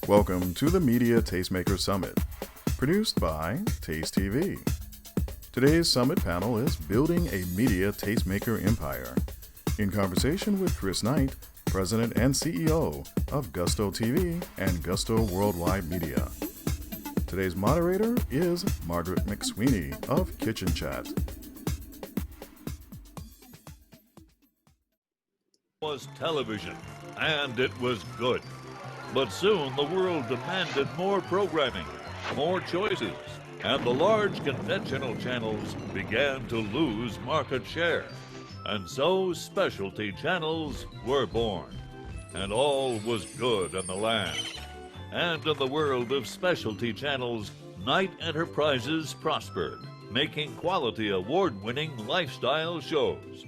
Welcome to the Media Tastemaker Summit, produced by TasteTV. Today's summit panel is Building a Media Tastemaker Empire, in conversation with Chris Knight, President and CEO of Gusto TV and Gusto Worldwide Media. Today's moderator is Margaret McSweeney of Kitchen Chat. Was television, and it was good. But soon the world demanded more programming, more choices, and the large conventional channels began to lose market share. And so specialty channels were born, and all was good in the land. And in the world of specialty channels, Knight Enterprises prospered, making quality award-winning lifestyle shows.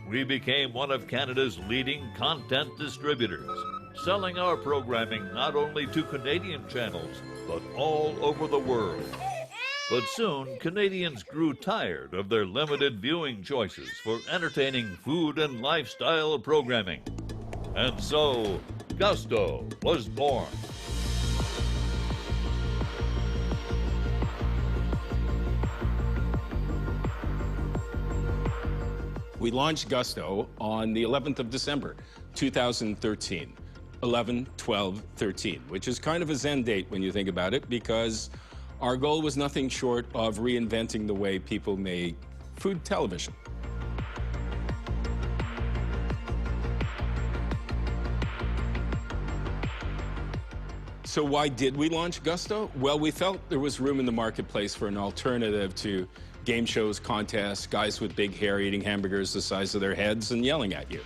We became one of Canada's leading content distributors, selling our programming not only to Canadian channels, but all over the world. But soon, Canadians grew tired of their limited viewing choices for entertaining food and lifestyle programming. And so, Gusto was born. We launched Gusto on the 11th of December, 2013. 11, 12, 13, which is kind of a Zen date when you think about it, because our goal was nothing short of reinventing the way people make food television. So why did we launch Gusto? Well, we felt there was room in the marketplace for an alternative to game shows, contests, guys with big hair eating hamburgers the size of their heads and yelling at you.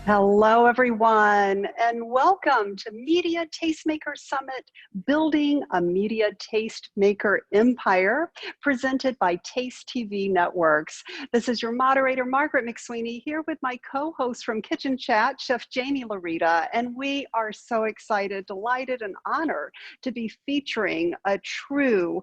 Hello, everyone, and welcome to Media Tastemaker Summit, Building a Media Tastemaker Empire, presented by TasteTV Networks. This is your moderator, Margaret McSweeney, here with my co-host from Kitchen Chat, Chef Jamie Larita, and we are so excited, delighted, and honored to be featuring a true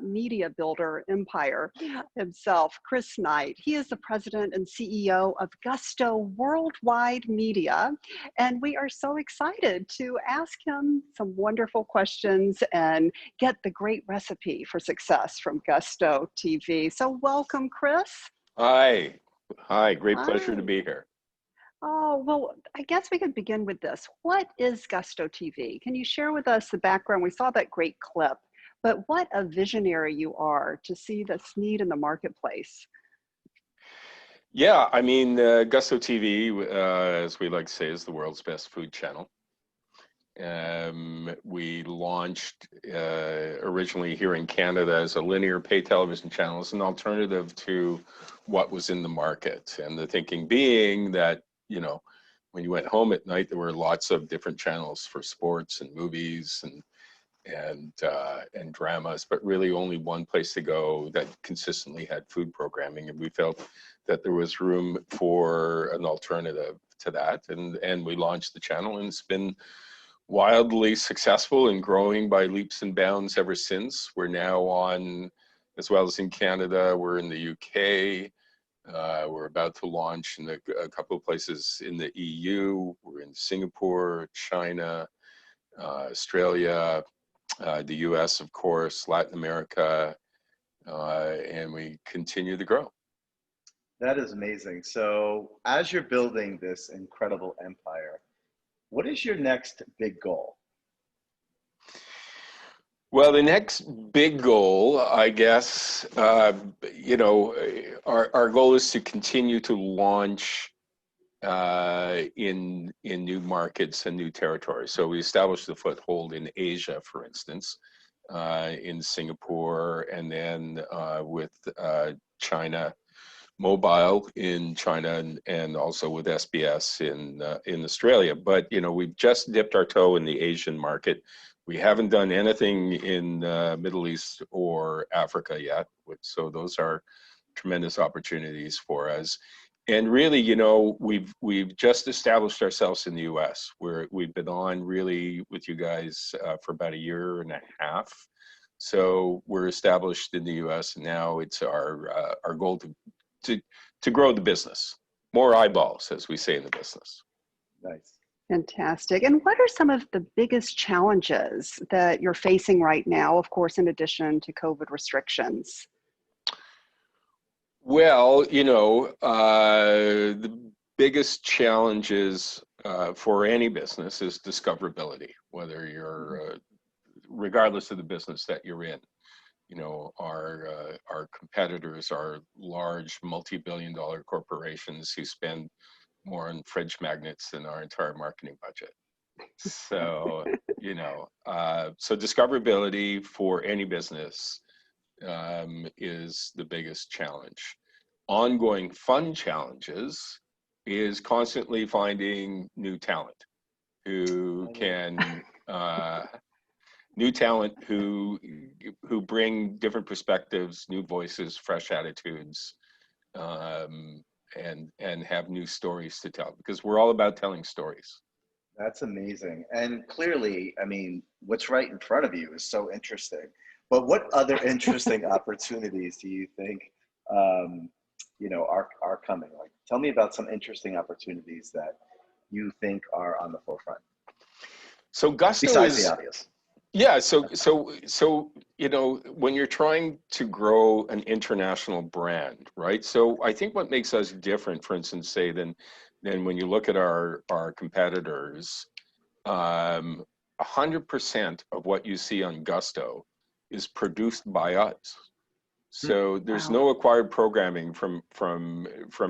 media builder empire himself, Chris Knight. He is the president and CEO of Gusto Worldwide Media, and we are so excited to ask him some wonderful questions and get the great recipe for success from Gusto TV. So welcome, Chris. Hi. Great pleasure to be here. Oh, well, I guess we could begin with this. What is Gusto TV? Can you share with us the background? We saw that great clip, but what a visionary you are to see this need in the marketplace. Yeah, I mean, Gusto TV, as we like to say, is the world's best food channel. We launched originally here in Canada as a linear pay television channel, as an alternative to what was in the market. And the thinking being that, you know, when you went home at night, there were lots of different channels for sports and movies and dramas, but really only one place to go that consistently had food programming. And we felt that there was room for an alternative to that. And we launched the channel, and it's been wildly successful and growing by leaps and bounds ever since. We're now on, as well as in Canada, we're in the UK. We're about to launch in a couple of places in the EU. We're in Singapore, China, Australia, the US, of course, Latin America, and we continue to grow. That is amazing. So as you're building this incredible empire, what is your next big goal? Well, the next big goal, I guess, you know, our goal is to continue to launch in new markets and new territories. So we established a foothold in Asia, for instance, in Singapore, and then with China Mobile in China, and also with SBS in Australia. But you know, we've just dipped our toe in the Asian market. We haven't done anything in Middle East or Africa yet, so those are tremendous opportunities for us. And really, you know, we've just established ourselves in the US, where we've been on really with you guys for about a year and a half. So we're established in the U.S. and now it's our goal to grow the business. More eyeballs, as we say in the business. Nice. Fantastic. And what are some of the biggest challenges that you're facing right now, of course, in addition to COVID restrictions? Well, the biggest challenges for any business is discoverability, whether you're, regardless of the business that you're in. Our competitors are large multi-billion-dollar corporations who spend more on fridge magnets than our entire marketing budget. So, so discoverability for any business is the biggest challenge. Ongoing fun challenges is constantly finding new talent who can who bring different perspectives, new voices, fresh attitudes, and have new stories to tell, because we're all about telling stories. That's amazing. And clearly, I mean, what's right in front of you is so interesting. But what other interesting opportunities do you think, are coming? Like, tell me about some interesting opportunities that you think are on the forefront. So Gusto besides is the obvious. Yeah, so when you're trying to grow an international brand, right? So I think what makes us different, for instance, say than when you look at our competitors, 100% of what you see on Gusto is produced by us. So there's no acquired programming from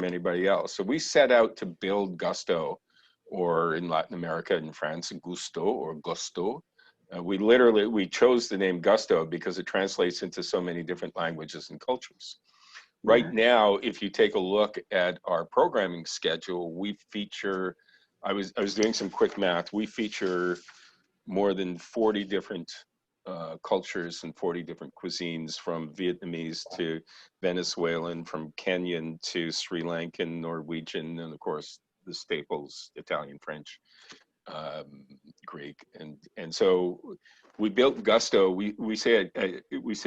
anybody else. So we set out to build Gusto, or in Latin America, in France, Gusto or Gusto. We chose the name Gusto because it translates into so many different languages and cultures. Right now, if you take a look at our programming schedule, we feature, I was doing some quick math, we feature more than 40 different cultures and 40 different cuisines, from Vietnamese to Venezuelan, from Kenyan to Sri Lankan, Norwegian, and of course the staples, Italian, French, Greek, and so we built Gusto. We say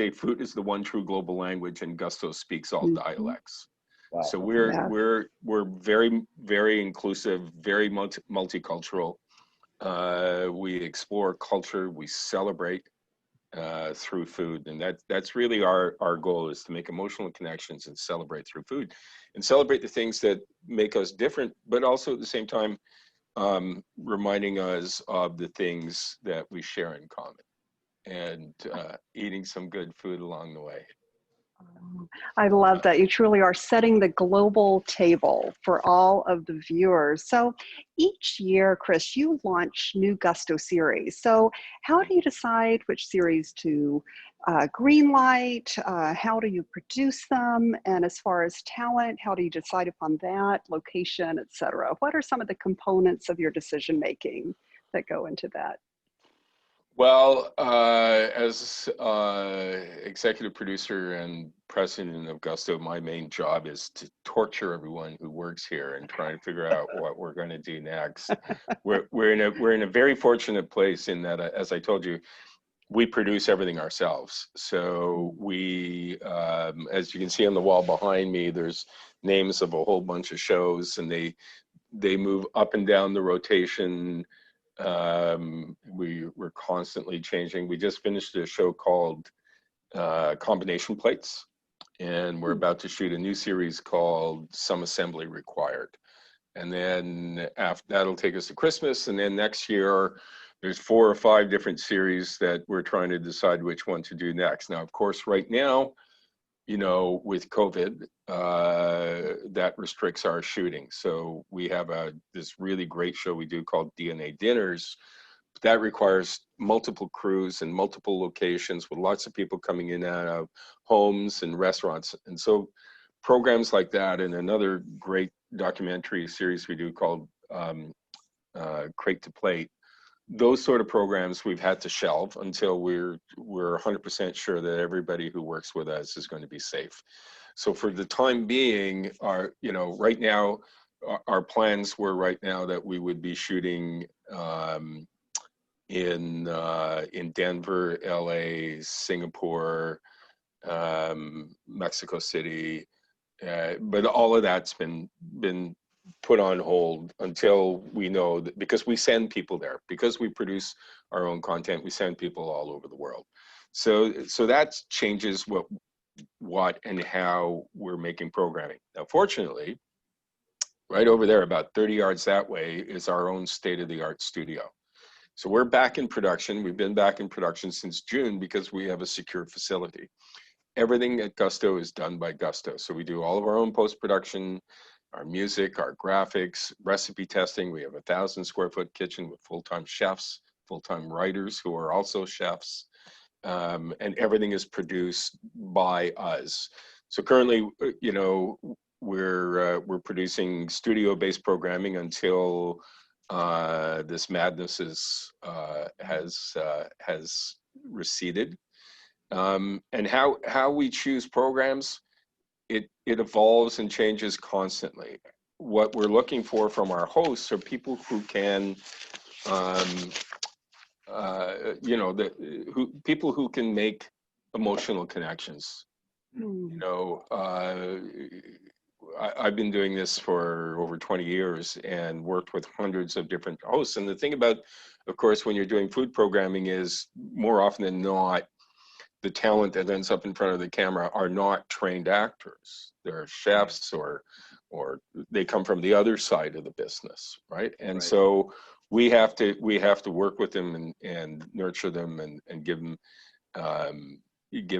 food is the one true global language, and Gusto speaks all dialects. Wow. So we're very, very inclusive, very multicultural. We explore culture, we celebrate through food, and that's really our goal, is to make emotional connections and celebrate through food, and celebrate the things that make us different, but also at the same time reminding us of the things that we share in common, and eating some good food along the way. I love that. You truly are setting the global table for all of the viewers. So each year, Chris, you launch new Gusto series. So how do you decide which series to greenlight? How do you produce them? And as far as talent, how do you decide upon that, location, et cetera? What are some of the components of your decision making that go into that? Well, as executive producer and president of Gusto, my main job is to torture everyone who works here and try to figure out what we're going to do next. We're in a very fortunate place in that, as I told you, we produce everything ourselves. So we, as you can see on the wall behind me, there's names of a whole bunch of shows, and they move up and down the rotation. We're constantly changing. We just finished a show called Combination Plates, and we're about to shoot a new series called Some Assembly Required. And then after that'll take us to Christmas, and then next year there's 4 or 5 different series that we're trying to decide which one to do next. Now, of course, right now, with COVID, that restricts our shooting. So we have this really great show we do called DNA Dinners. That requires multiple crews and multiple locations with lots of people coming in and out of homes and restaurants. And so programs like that, and another great documentary series we do called Crate to Plate, those sort of programs we've had to shelve until we're 100% sure that everybody who works with us is going to be safe. So for the time being, right now, our plans were right now that we would be shooting in Denver, LA, Singapore, Mexico City, but all of that's been put on hold until we know that, because we send people there, because we produce our own content, we send people all over the world. So that changes what and how we're making programming. Now, fortunately, right over there, about 30 yards that way, is our own state-of-the-art studio. So we're back in production. We've been back in production since June because we have a secure facility. Everything at Gusto is done by Gusto. So we do all of our own post-production, our music, our graphics, recipe testing. We have 1,000-square-foot kitchen with full-time chefs, full-time writers who are also chefs, and everything is produced by us. So currently, you know, we're producing studio-based programming until this madness has receded. And how we choose programs, it evolves and changes constantly. What we're looking for from our hosts are people who can, you know, people who can make emotional connections. You know, I've been doing this for over 20 years and worked with hundreds of different hosts. And the thing about, of course, when you're doing food programming is, more often than not, the talent that ends up in front of the camera are not trained actors. They're chefs, or they come from the other side of the business, right? And so we have to work with them and nurture them and give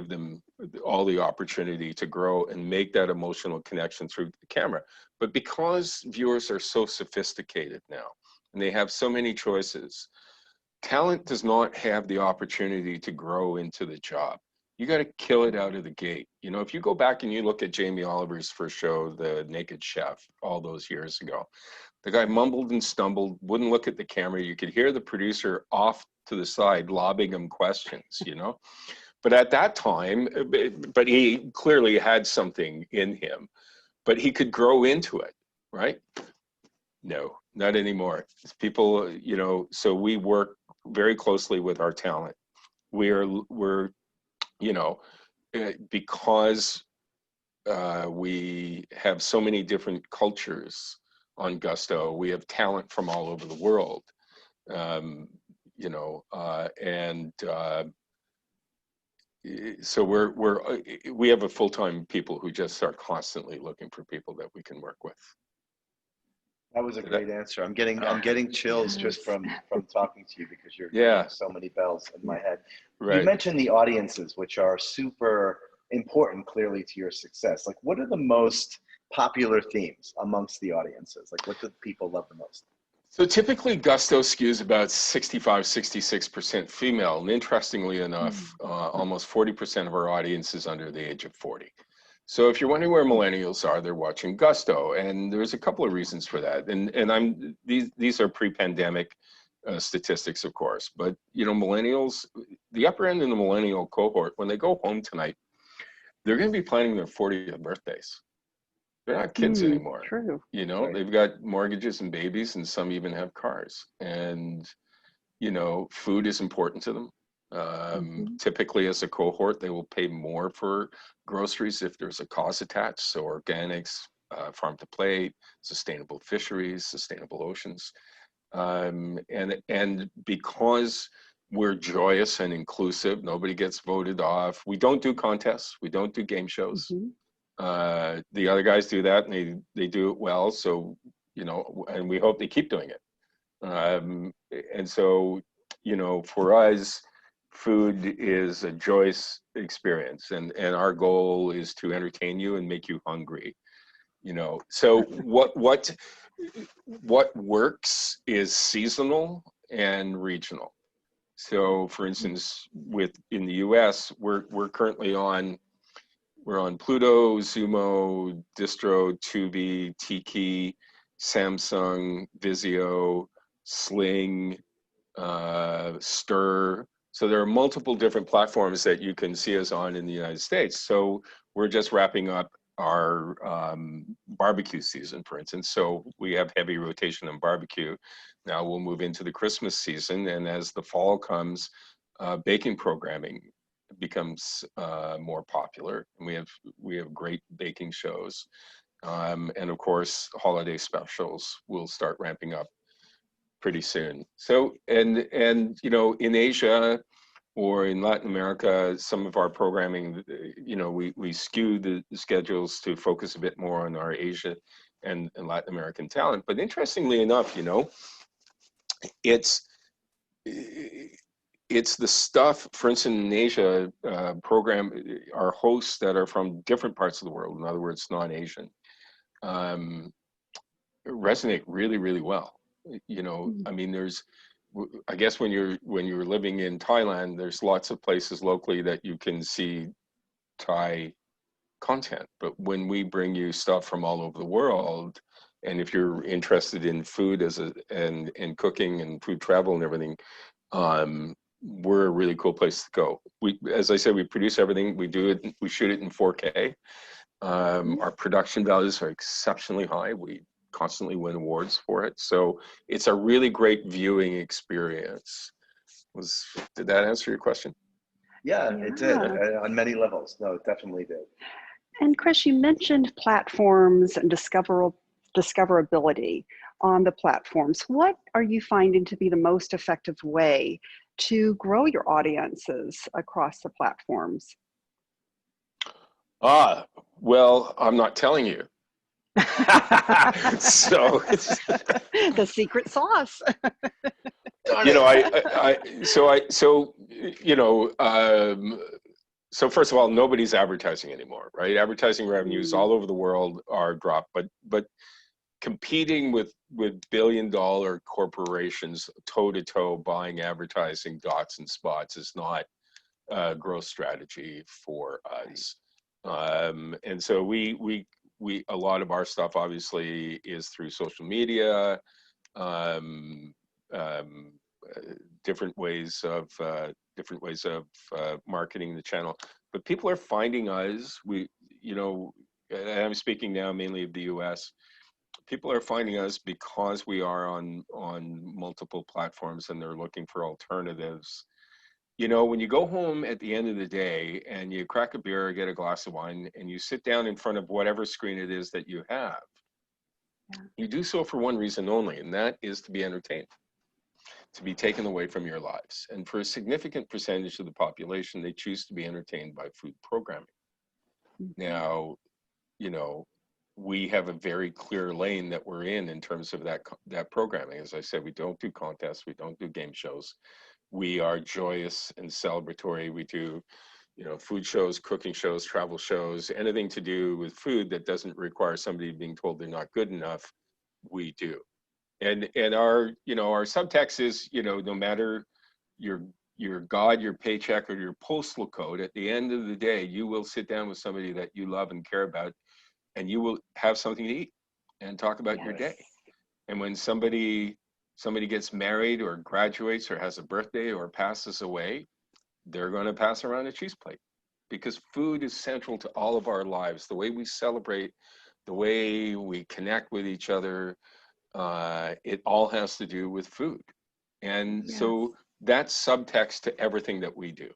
them all the opportunity to grow and make that emotional connection through the camera. But because viewers are so sophisticated now and they have so many choices, talent does not have the opportunity to grow into the job. You got to kill it out of the gate. You know, if you go back and you look at Jamie Oliver's first show, The Naked Chef, all those years ago, the guy mumbled and stumbled, wouldn't look at the camera. You could hear the producer off to the side lobbing him questions, you know. But at that time, but he clearly had something in him, but he could grow into it, right? No, not anymore. People, you know, so we work very closely with our talent. We're, you know, because we have so many different cultures on Gusto, we have talent from all over the world, you know, and so we have a full-time people who just are constantly looking for people that we can work with. That was a great answer. I'm getting chills just from talking to you, because you're ringing so many bells in my head. Right. You mentioned the audiences, which are super important, clearly, to your success. Like, what are the most popular themes amongst the audiences? Like, what do people love the most? So typically Gusto skews about 65, 66% female. And interestingly enough, almost 40% of our audience is under the age of 40. So if you're wondering where millennials are, they're watching Gusto. And there's a couple of reasons for that. And these are pre-pandemic statistics, of course. But, you know, millennials, the upper end of the millennial cohort, when they go home tonight, they're going to be planning their 40th birthdays. They're not kids anymore. True. You know, they've got mortgages and babies, and some even have cars. And, you know, food is important to them. Typically, as a cohort, they will pay more for groceries if there's a cause attached. So organics, farm to plate, sustainable fisheries, sustainable oceans. And because we're joyous and inclusive, nobody gets voted off. We don't do contests. We don't do game shows. The other guys do that, and they do it well. So, you know, and we hope they keep doing it. And so, you know, for us, food is a joyous experience, and our goal is to entertain you and make you hungry. You know, so what works is seasonal and regional. So, for instance, in the U.S., we're currently on. We're on Pluto, Zumo, Distro, Tubi, Tiki, Samsung, Vizio, Sling, Stir. So there are multiple different platforms that you can see us on in the United States. So we're just wrapping up barbecue season, for instance. So we have heavy rotation on barbecue. Now we'll move into the Christmas season, and as the fall comes, baking programming becomes more popular. And we have great baking shows, and of course, holiday specials will start ramping up pretty soon. So, and you know, in Asia or in Latin America, some of our programming, you know, we skew the schedules to focus a bit more on our Asia and Latin American talent. But interestingly enough, you know, it's the stuff, for instance, in Asia, our hosts that are from different parts of the world, in other words, non-Asian, resonate really, really well. You know, I mean, I guess when you're living in Thailand, there's lots of places locally that you can see Thai content. But when we bring you stuff from all over the world, and if you're interested in food and cooking and food travel and everything, we're a really cool place to go. As I said, we produce everything. We shoot it in 4K. Our production values are exceptionally high. We constantly win awards for it. So it's a really great viewing experience. Did that answer your question? Yeah, it did on many levels. No, it definitely did. And Chris, you mentioned platforms and discoverability on the platforms. What are you finding to be the most effective way to grow your audiences across the platforms? Well, I'm not telling you. So the secret sauce. You know, so first of all, nobody's advertising anymore, right? Advertising revenues all over the world are dropped, but competing with billion-dollar corporations toe to toe buying advertising dots and spots is not a growth strategy for us. And so we a lot of our stuff obviously is through social media, different ways of marketing the channel. But people are finding us. You know, and I'm speaking now mainly of the U.S. People are finding us because we are on multiple platforms, and they're looking for alternatives. You know, when you go home at the end of the day and you crack a beer or get a glass of wine and you sit down in front of whatever screen it is that you have, you do so for one reason only, and that is to be entertained, to be taken away from your lives. And for a significant percentage of the population, they choose to be entertained by food programming. Now, you know, we have a very clear lane that we're in terms of that programming. As I said, we don't do contests, we don't do game shows. We are joyous and celebratory. We do, you know, food shows, cooking shows, travel shows, anything to do with food that doesn't require somebody being told they're not good enough, we do. And our, you know, our subtext is, you know, no matter your God, your paycheck, or your postal code, at the end of the day, you will sit down with somebody that you love and care about, and you will have something to eat and talk about your day. And when somebody gets married or graduates or has a birthday or passes away, they're going to pass around a cheese plate, because food is central to all of our lives. The way we celebrate, the way we connect with each other, it all has to do with food. And so that's subtext to everything that we do.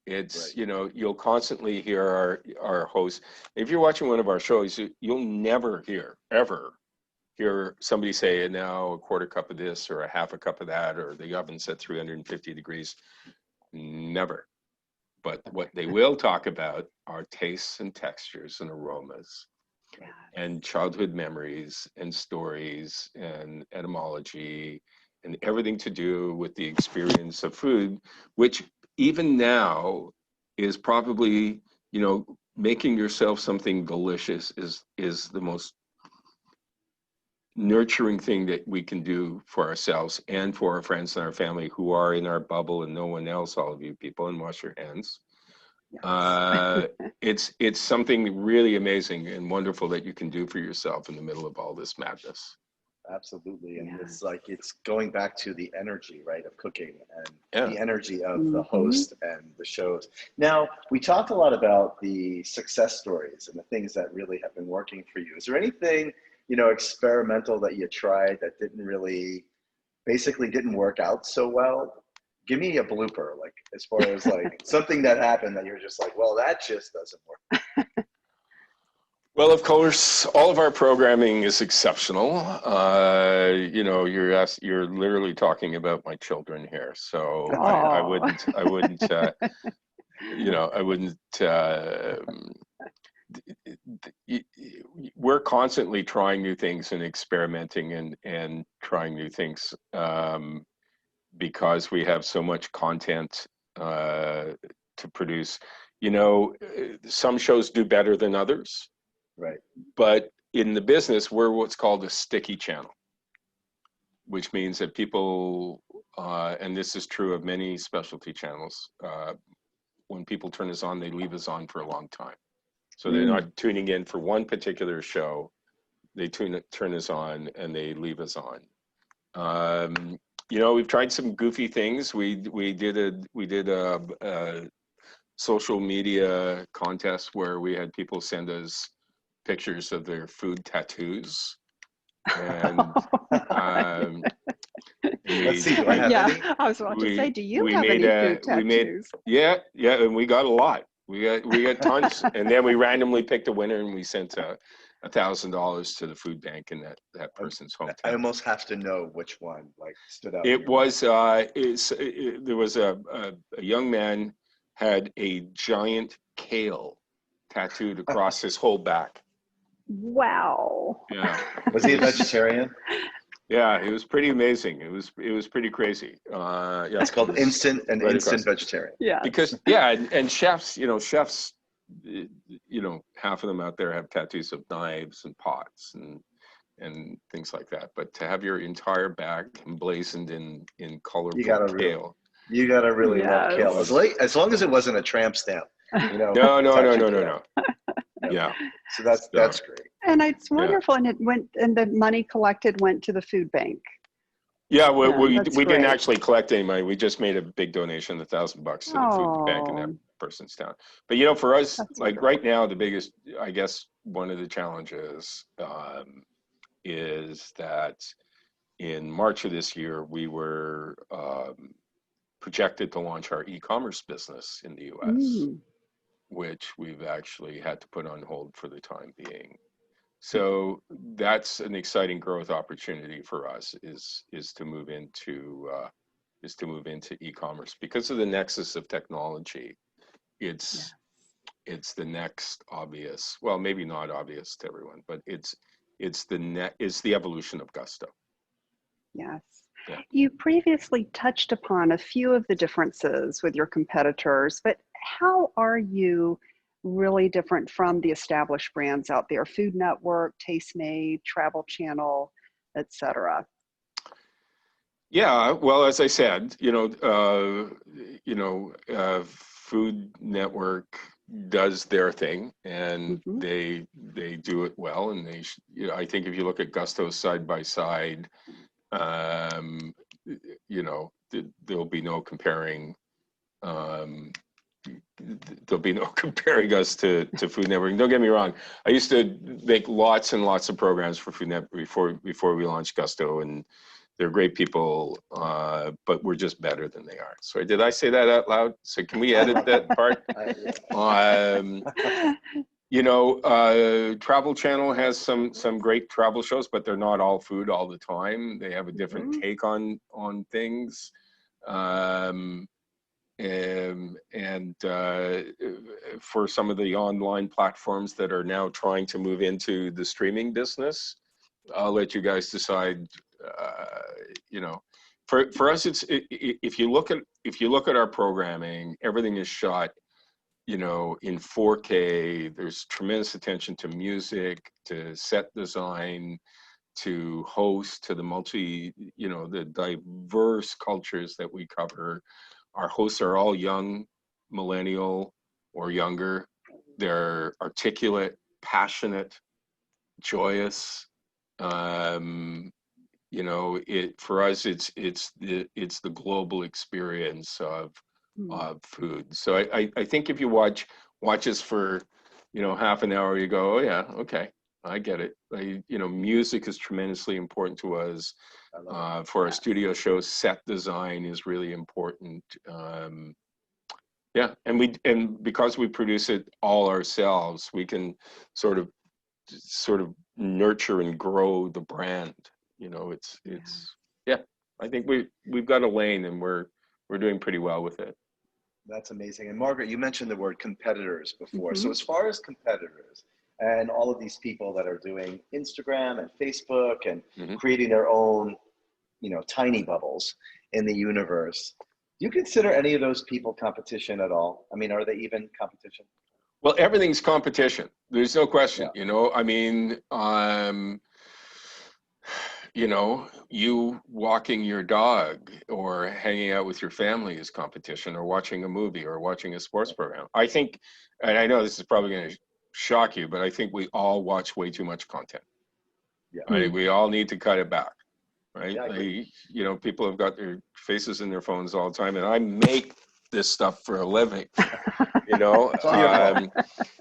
It's, you know, you'll constantly hear our hosts. If you're watching one of our shows, you'll never ever hear somebody say, now a quarter cup of this or a half a cup of that, or the oven's at 350 degrees. Never. But what they will talk about are tastes and textures and aromas, and childhood memories and stories and etymology and everything to do with the experience of food, which even now is probably, you know, making yourself something delicious is the most nurturing thing that we can do for ourselves and for our friends and our family who are in our bubble and no one else. All of you people, and wash your hands. It's something really amazing and wonderful that you can do for yourself in the middle of all this madness. Absolutely. And Yeah. it's like, it's going back to the energy, right, of cooking and Yeah. the energy of the host and the shows. Now, we talked a lot about the success stories and the things that really have been working for you. Is there anything, you know, experimental that you tried that basically didn't work out so well? Give me a blooper, like as far as like something that happened that you're just like, well, that just doesn't work. Well, of course, all of our programming is exceptional. You know, you're literally talking about my children here, so I Oh. wouldn't, you know, I wouldn't. We're constantly trying new things and experimenting and trying new things because we have so much content to produce. You know, some shows do better than others. Right. But in the business, we're what's called a sticky channel, which means that people, and this is true of many specialty channels, when people turn us on, they leave us on for a long time. So they're not tuning in for one particular show. They turn us on and they leave us on. You know, we've tried some goofy things. We did a social media contest where we had people send us pictures of their food tattoos, and Let's see, do I have any? I was about to say, do you we have made any food tattoos? yeah, and we got a lot. We got tons, and then we randomly picked a winner, and we sent $1,000 to the food bank in that person's hometown. I almost have to know which one like stood out. It was there was a young man had a giant kale tattooed across his whole back. Wow. Yeah. Was he a vegetarian? Yeah, it was pretty amazing. It was pretty crazy. Yeah, It's called instant across. vegetarian. Yeah. Because and chefs, you know, half of them out there have tattoos of knives and pots and things like that. But to have your entire back emblazoned in colorful kale. You gotta really love kale. As long as it wasn't a tramp stamp. You know. No. Yeah. So that's great. And it's wonderful, and it went, and the money collected went to the food bank. Yeah, we great. didn't actually collect any money. We just made a big donation, $1,000 to the food bank in that person's town. But you know, for us, That's like wonderful. right now, the biggest, I guess, one of the challenges is that in March of this year, we were projected to launch our e-commerce business in the U.S., which we've actually had to put on hold for the time being. So that's an exciting growth opportunity for us is to move into e-commerce because of the nexus of technology. It's the next obvious, well, maybe not obvious to everyone, but it's the evolution of Gusto. Yes. Yeah. You previously touched upon a few of the differences with your competitors, but how are you really different from the established brands out there? Food Network, Tastemade, Travel Channel, etc. Yeah, well, as I said, Food Network does their thing, and they do it well, and I think if you look at Gusto side by side, there'll be no comparing. There'll be no comparing us to Food Network. Don't get me wrong. I used to make lots and lots of programs for Food Network before we launched Gusto, and they're great people, but we're just better than they are. So did I say that out loud? So can we edit that part? Travel Channel has some great travel shows, but they're not all food all the time. They have a different take on things. For some of the online platforms that are now trying to move into the streaming business, I'll let you guys decide. For us, if you look at our programming, everything is shot, in 4K. There's tremendous attention to music, to set design, to host, to the the diverse cultures that we cover. Our hosts are all young, millennial or younger. They're articulate, passionate, joyous. you know, for us, it's the global experience of food. So I think if you watch us for, you know, half an hour, you go, oh yeah, okay, I get it. You know, music is tremendously important to us. For our studio shows, set design is really important. Yeah, and because we produce it all ourselves, we can sort of nurture and grow the brand. You know, it's yeah. I think we've got a lane, and we're doing pretty well with it. That's amazing. And Margaret, you mentioned the word competitors before. So Mm-hmm. as far as competitors and all of these people that are doing Instagram and Facebook and creating their own, you know, tiny bubbles in the universe, do you consider any of those people competition at all? I mean, are they even competition? Well, everything's competition. There's no question. Yeah. You know, I mean, you know, you walking your dog or hanging out with your family is competition, or watching a movie or watching a sports program. I think, and I know this is probably going to shock you, but I think we all watch way too much content. Yeah. I think we all need to cut it back, right? Yeah, you know, people have got their faces in their phones all the time, and I make this stuff for a living, you know.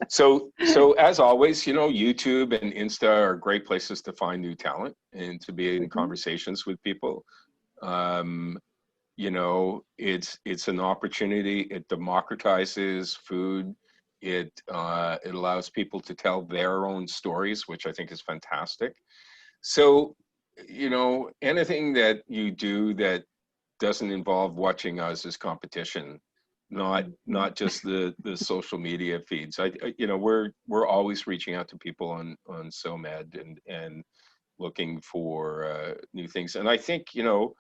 So as always, you know, YouTube and Insta are great places to find new talent and to be in conversations with people. You know, it's an opportunity. It democratizes food. It allows people to tell their own stories, which I think is fantastic. So, you know, anything that you do that doesn't involve watching us as competition, not just the social media feeds. You know, we're always reaching out to people on SOMED and looking for new things. And I think, you know,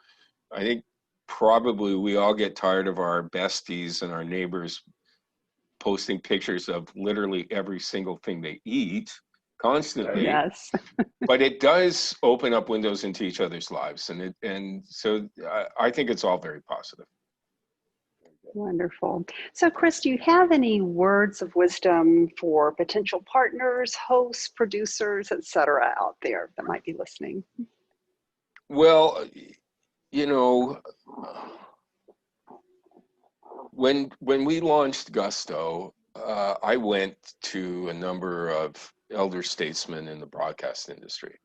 I think probably we all get tired of our besties and our neighbors posting pictures of literally every single thing they eat constantly. Yes. But it does open up windows into each other's lives, and so I think it's all very positive. Wonderful. So, Chris, do you have any words of wisdom for potential partners, hosts, producers, etc., out there that might be listening? Well, you know, when we launched Gusto, I went to a number of elder statesmen in the broadcast industry.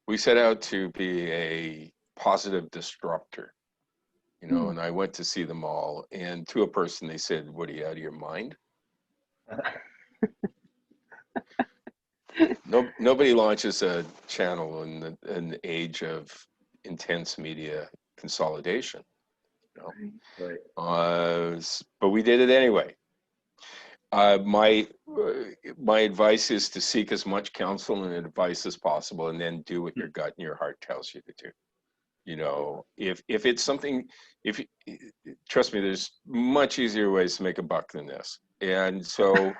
We set out to be a positive disruptor. You know, and I went to see them all, and to a person they said, "What, are you out of your mind?" Nobody launches a channel in the age of intense media consolidation. You know? Right. But we did it anyway. My advice is to seek as much counsel and advice as possible, and then do what your gut and your heart tells you to do. You know, if it's something, trust me, there's much easier ways to make a buck than this. And so,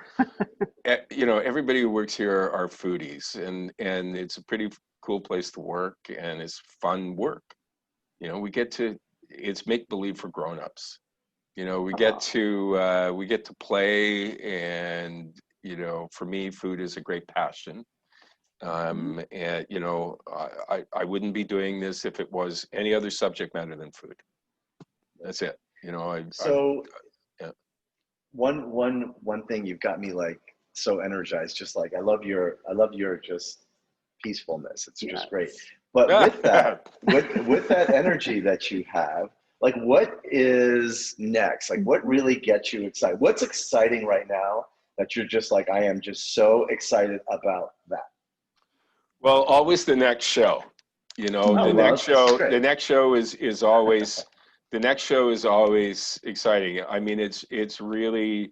you know, everybody who works here are foodies, and it's a pretty cool place to work, and it's fun work. You know, it's make believe for grown-ups. You know, we get to play, and, you know, for me, food is a great passion. And, you know, I wouldn't be doing this if it was any other subject matter than food. That's it. You know, yeah. One thing you've got me like so energized, just like I love your just peacefulness. It's just great. But with that, with that energy that you have, like, what is next? Like, what really gets you excited? What's exciting right now that you're just like, I am just so excited about that? Well, always the next show. You know, the next show is always the next show is always exciting. I mean, it's really,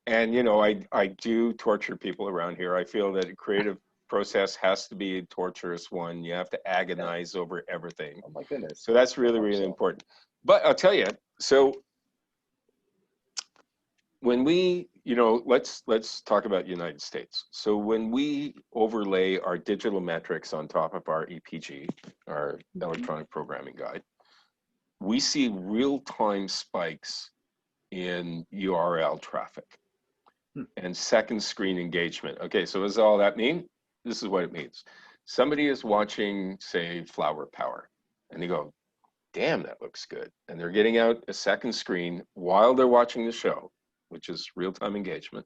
and you know, I do torture people around here. I feel that a creative process has to be a torturous one. You have to agonize over everything. Oh my goodness. So that's really, really important. But I'll tell you, so when we, you know, let's talk about United States. So when we overlay our digital metrics on top of our EPG, our electronic programming guide, we see real-time spikes in URL traffic and second screen engagement. Okay, so what does all that mean? This is what it means. somebody is watching, say, Flower Power, and they go, damn, that looks good. And they're getting out a second screen while they're watching the show, which is real-time engagement.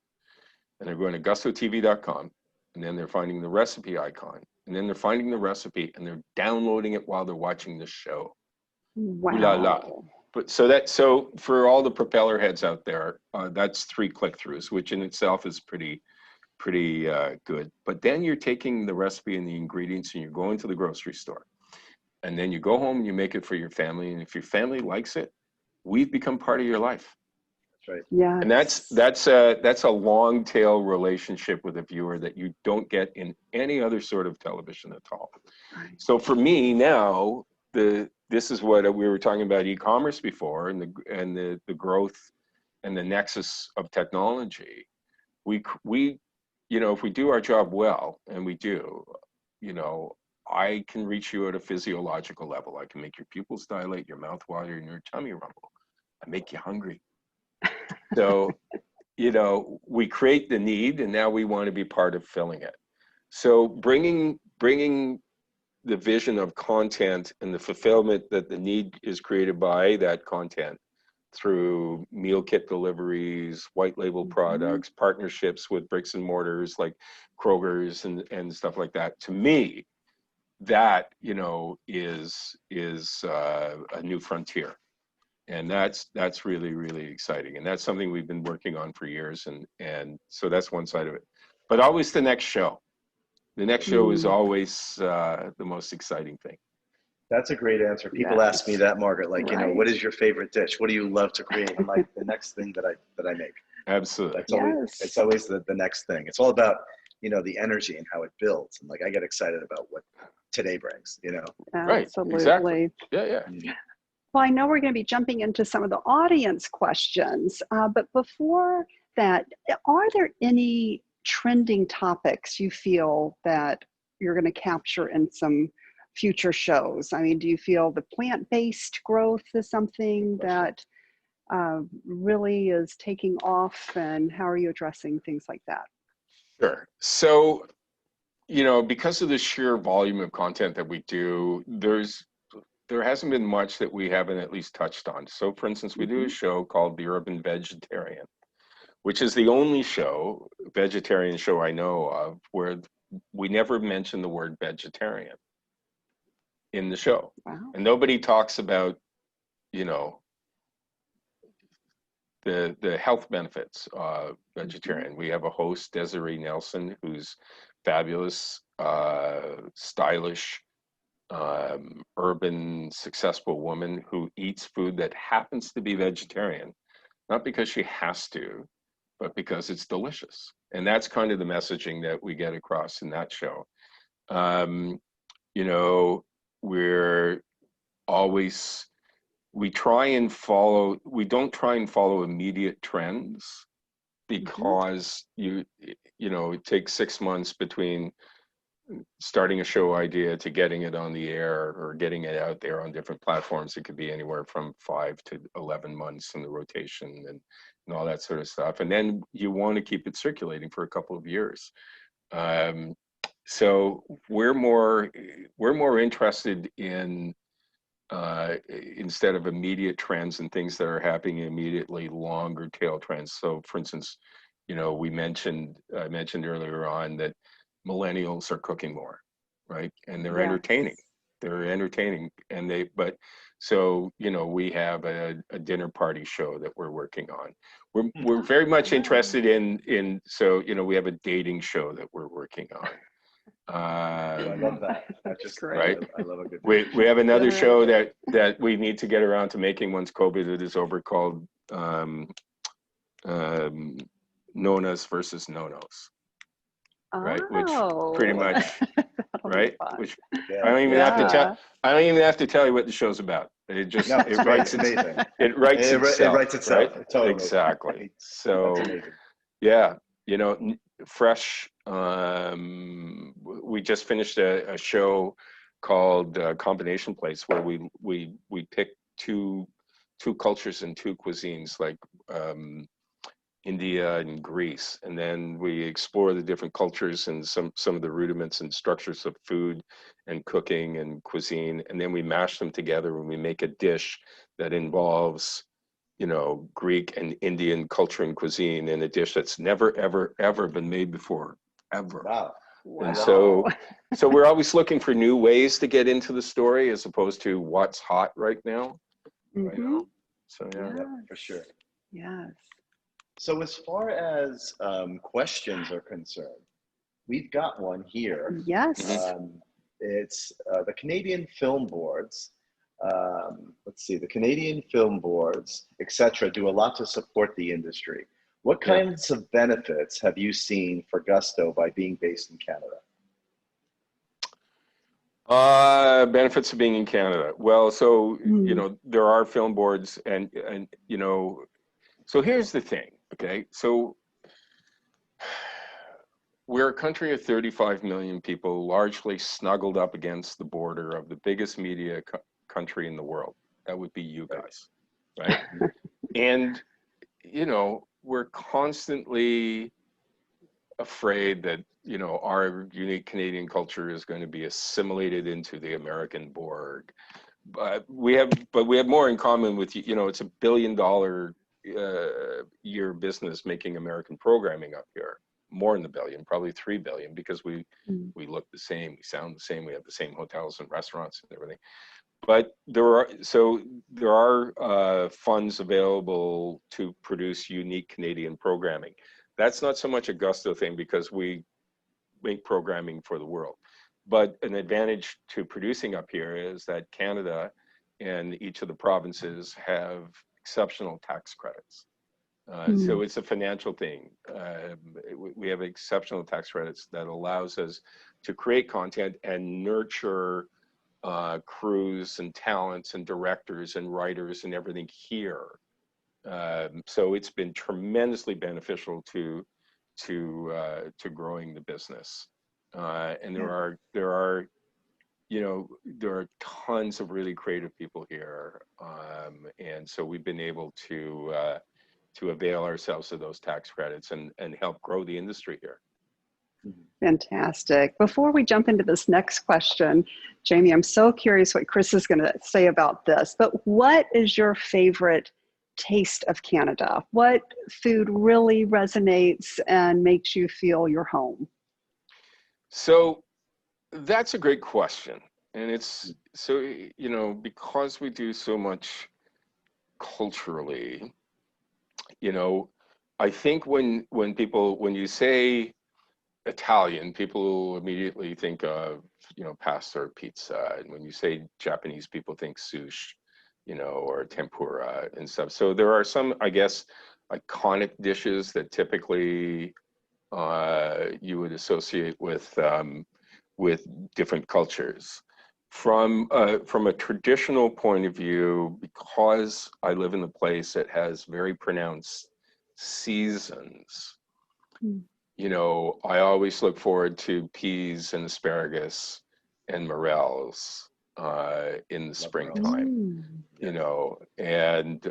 And they're going to gustotv.com, and then they're finding the recipe icon, and then they're finding the recipe, and they're downloading it while they're watching the show. Wow. Ooh la la. But so for all the propeller heads out there, that's 3 click-throughs, which in itself is pretty good. But then you're taking the recipe and the ingredients, and you're going to the grocery store, and then you go home and you make it for your family. And if your family likes it, we've become part of your life. That's right. Yeah. And that's a long tail relationship with a viewer that you don't get in any other sort of television at all. Right. So for me now, this is what we were talking about e-commerce before, and the growth and the nexus of technology. We if we do our job well, and we do, I can reach you at a physiological level. I can make your pupils dilate, your mouth water, and your tummy rumble. I make you hungry. So, we create the need, and now we want to be part of filling it. So bringing the vision of content and the fulfillment that the need is created by that content through meal kit deliveries, white label products, partnerships with bricks and mortars like Kroger's and stuff like that. To me, that is a new frontier. And that's really, really exciting. And that's something we've been working on for years. And so that's one side of it. But always the next show. The next show is always the most exciting thing. That's a great answer. People ask me that, Margaret, like, Right. what is your favorite dish? What do you love to create? I'm like, the next thing that I make. Absolutely. It's always the next thing. It's all about, the energy and how it builds. And like, I get excited about what today brings, Right. Absolutely. Exactly. Yeah. Well, I know we're going to be jumping into some of the audience questions, but before that, are there any trending topics you feel that you're going to capture in some future shows? I mean, do you feel the plant-based growth is something that really is taking off, and how are you addressing things like that? Sure. So, because of the sheer volume of content that we do, there hasn't been much that we haven't at least touched on. So for instance, we do a show called The Urban Vegetarian, which is the only vegetarian show I know of where we never mention the word vegetarian in the show. Wow. And nobody talks about, the health benefits of vegetarian. We have a host, Desiree Nelson, who's fabulous, stylish, urban, successful woman who eats food that happens to be vegetarian, not because she has to, but because it's delicious. And that's kind of the messaging that we get across in that show. We don't try and follow immediate trends, because it takes 6 months between starting a show idea to getting it on the air or getting it out there on different platforms. It could be anywhere from 5 to 11 months in the rotation and all that sort of stuff. And then you want to keep it circulating for a couple of years. So we're more interested in, instead of immediate trends and things that are happening immediately, longer tail trends. So for instance, I mentioned earlier on that millennials are cooking more, right? And they're entertaining. So we have a dinner party show that we're working on. We're very much interested in we have a dating show that we're working on. I love that. That's just great. Right. I love a good. We have another show that we need to get around to making once COVID is over, called Nonas versus No-Nos. Right, which pretty much, right? Which I don't even have to tell. I don't even have to tell you what the show's about. It just it writes itself. It writes itself. Right? Totally. Exactly. So That's amazing. yeah, fresh. We just finished a show called Combination Plates, where we pick two cultures and two cuisines, like India and Greece, and then we explore the different cultures and some of the rudiments and structures of food and cooking and cuisine, and then we mash them together and we make a dish that involves, you know, Greek and Indian culture and cuisine in a dish that's never ever been made before, ever. Wow. And Wow. so we're always looking for new ways to get into the story as opposed to what's hot right now. Mm-hmm. So yeah. Yep, for sure. Yes. So as far as questions are concerned, we've got one here. Yes. It's the Canadian Film Boards. Let's see, the Canadian Film Boards, etc., do a lot to support the industry. What kinds of benefits have you seen for Gusto by being based in Canada? Benefits of being in Canada. Well, so you know, there are film boards, and you know, so here's the thing. Okay, so we're a country of 35 million people, largely snuggled up against the border of the biggest media country in the world. That would be you guys, right? And you know, we're constantly afraid that, you know, our unique Canadian culture is going to be assimilated into the American Borg. But we have more in common with, you know, it's $1 billion year business making American programming up here. More than $1 billion, probably $3 billion, because we look the same, we sound the same, we have the same hotels and restaurants and everything. But there are funds available to produce unique Canadian programming. That's not so much a Gusto thing because we make programming for the world. But an advantage to producing up here is that Canada and each of the provinces have exceptional tax credits. So it's a financial thing. We have exceptional tax credits that allows us to create content and nurture crews and talents and directors and writers and everything here. So it's been tremendously beneficial to growing the business. And there are you know, there are tons of really creative people here, and so we've been able to avail ourselves of those tax credits and help grow the industry here. Fantastic. Before we jump into this next question, Jamie, I'm so curious what Chris is going to say about this, but what is your favorite taste of Canada? What food really resonates and makes you feel your home? So that's a great question. And it's so, you know, because we do so much culturally, you know, I think when you say Italian, people immediately think of, you know, pasta or pizza. And when you say Japanese, people think sushi, you know, or tempura and stuff. So there are some, I guess, iconic dishes that typically you would associate with different cultures. From a traditional point of view, because I live in a place that has very pronounced seasons, you know, I always look forward to peas and asparagus and morels in the springtime, you know, and,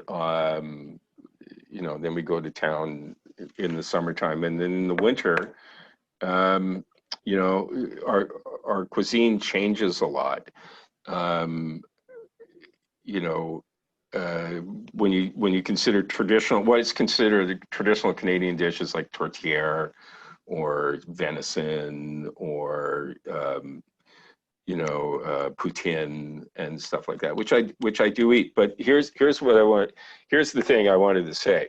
you know, then we go to town in the summertime, and then in the winter, you know, our cuisine changes a lot. You know, when you consider traditional, what is considered a traditional Canadian dishes like tourtière or venison or you know, poutine and stuff like that, which I do eat. But here's what I want. Here's the thing I wanted to say.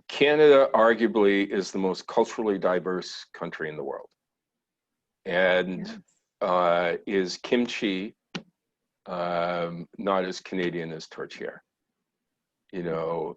Canada arguably is the most culturally diverse country in the world, and is kimchi not as Canadian as tourtière? You know,